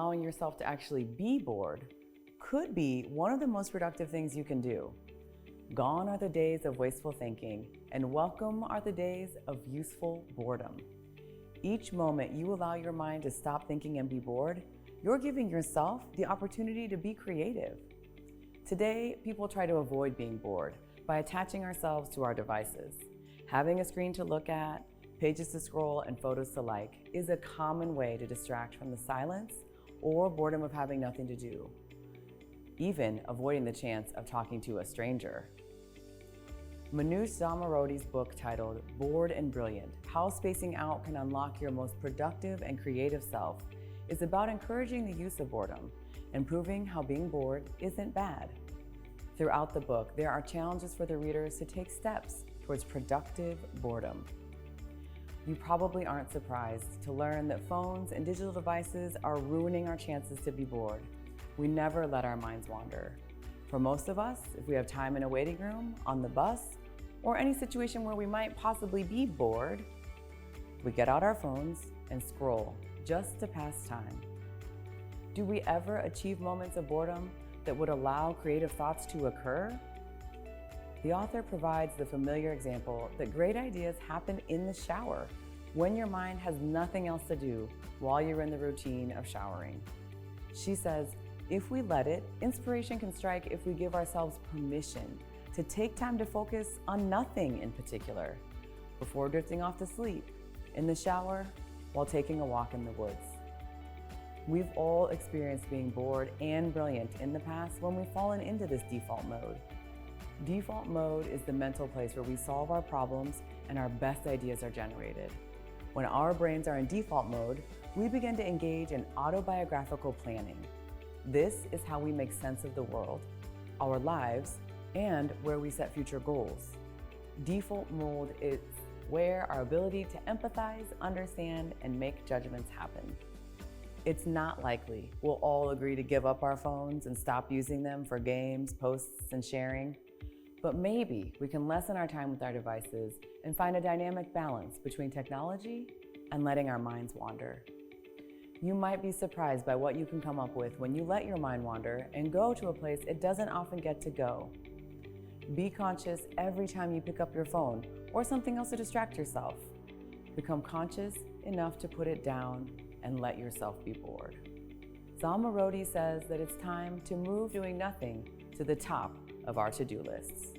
allowing yourself to actually be bored could be one of the most productive things you can do. Gone are the days of wasteful thinking, and welcome are the days of useful boredom. Each moment you allow your mind to stop thinking and be bored, you're giving yourself the opportunity to be creative. Today, people try to avoid being bored by attaching ourselves to our devices. Having a screen to look at, pages to scroll, and photos to like is a common way to distract from the silence or boredom of having nothing to do, even avoiding the chance of talking to a stranger. Manoush Zomorodi's book titled Bored and Brilliant: How Spacing Out Can Unlock Your Most Productive and Creative Self is about encouraging the use of boredom and proving how being bored isn't bad. Throughout the book, there are challenges for the readers to take steps towards productive boredom. You probably aren't surprised to learn that phones and digital devices are ruining our chances to be bored. We never let our minds wander. For most of us, if we have time in a waiting room, on the bus, or any situation where we might possibly be bored, we get out our phones and scroll just to pass time. Do we ever achieve moments of boredom that would allow creative thoughts to occur? The author provides the familiar example that great ideas happen in the shower when your mind has nothing else to do while you're in the routine of showering. She says, if we let it, inspiration can strike if we give ourselves permission to take time to focus on nothing in particular, before drifting off to sleep, in the shower, while taking a walk in the woods. We've all experienced being bored and brilliant in the past when we've fallen into this default mode. Default mode is the mental place where we solve our problems and our best ideas are generated. When our brains are in default mode, we begin to engage in autobiographical planning. This is how we make sense of the world, our lives, and where we set future goals. Default mode is where our ability to empathize, understand, and make judgments happen. It's not likely we'll all agree to give up our phones and stop using them for games, posts, and sharing. But maybe we can lessen our time with our devices and find a dynamic balance between technology and letting our minds wander. You might be surprised by what you can come up with when you let your mind wander and go to a place it doesn't often get to go. Be conscious every time you pick up your phone or something else to distract yourself. Become conscious enough to put it down and let yourself be bored. Zomorodi says that it's time to move doing nothing to the top of our to-do lists.